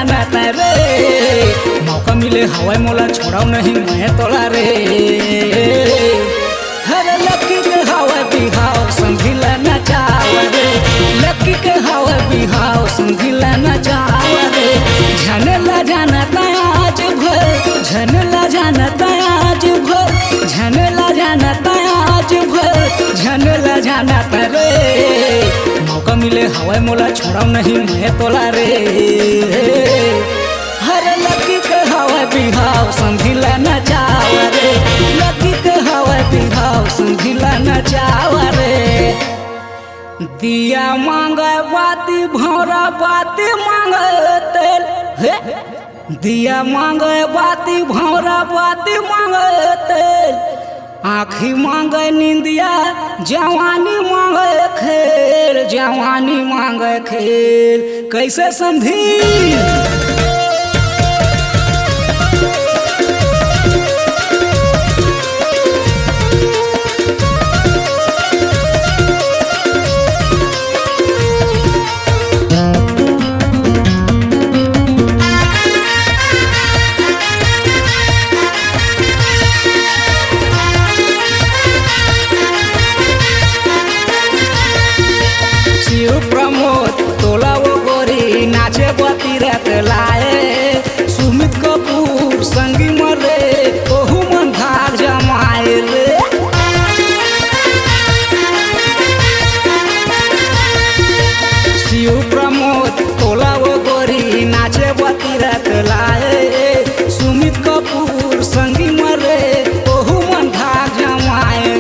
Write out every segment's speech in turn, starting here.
जाना रे मौका मिले हवाई मोला छोड़ाओ नहीं मैं तोला रे हर लकी के हवा बिहाव संभिला नचाव रे लकी के हवा बिहाव संभिला नचाव रे झनला जाना आज भर झनला जाना आज भर झनला जाना आज भर झनला जाना रे मौका मिले हवाई मोला छोड़ाओ नहीं मैं तोला रे हर लकी के हवा बिहाव संभिला नचाव रे लकी के हवा बिहाव संभिला नचाव रे दिया मांगे बाती भौरा बाती मांगे तेल हे दिया मांगे बाती भौरा बाती मांगे तेल आँखी मांगे निंदिया जवानी मांगे खेल जवानी मांगे खेल कैसे समझी प्रमोद तोला वो गोरी नाचे बती रत लाए सुमित कपूर संगी मरे ओहू मन भाग जमाए रे शिव प्रमोद तोला वो गोरी नाचे बती रत लाए सुमित कपूर संगी मरे ओहू मन भाग जमाए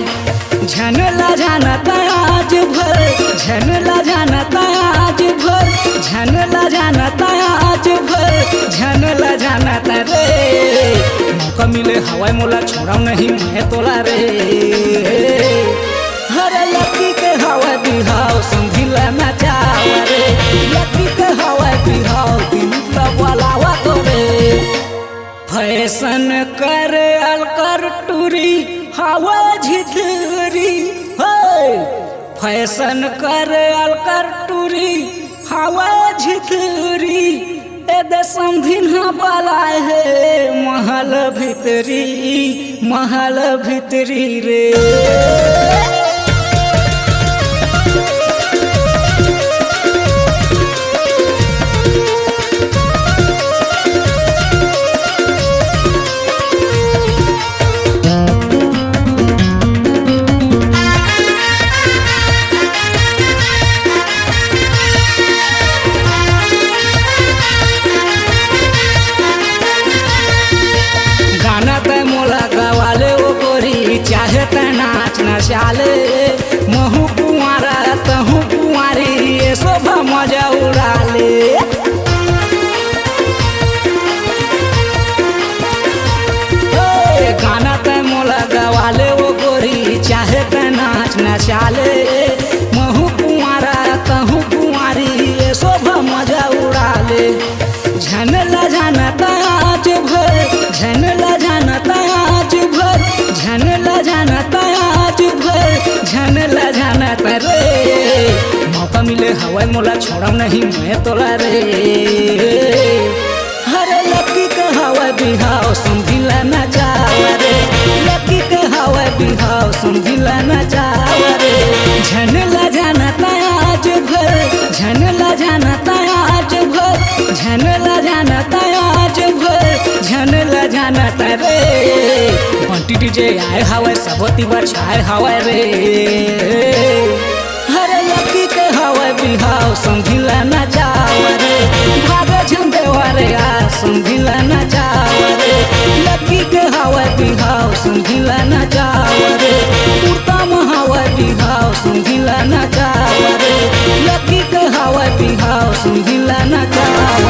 झनला जाना आज भर झनला जाना आज भर झनला जाना आज भर झनला जाना रे मौका मिले हवाई मोला छोड़ाओ नहीं मैं तोला रे हर लकी के हवाई बिहाव संभिला नचाव रे लकी के हवाई बिहाव दिल वाला तोरे फैशन करे अलकर टूरी हवा झिधरी फैशन करे अलकर टूरी हवा झिधरी ए दे समधिन बाला है महल भीतरी रे चाहे त नाच नचाले महू कुंवारा तहू कुंवारी ये शोभा मजा उड़ाले गाना त मोला गवाले वो गोरी चाहे त नाच नचाले महू कुंवारा तहू कुंवारी ये शोभा मजा उड़ाले झनला जाना आज भर झनला जाना आज भर झनला जाना आज भर झनला जाना रे मौका मिले हवाई मोला छोड़ाओ नहीं मैं तोला रे हर लकी के हवा बिहाव संभिला नचाव रे लकी के हवा बिहाव संभिला नचाव रे झनला जाना आज भर झनला जाना आज भर झनला जाना आज भर झनला जाना रे बंटी डीजे आए हवाई सबती बचाए हवाई रे हर लकी के हवाई बिहाव संभिला नचाव रे भागा झंडेवा रे आ संभिला नचाव रे लकी के हवाई बिहाव संभिला नचाव रे उत्तम हवाई बिहाव संभिला नचाव रे लकी के हवाई बिहाव संभिला नचाव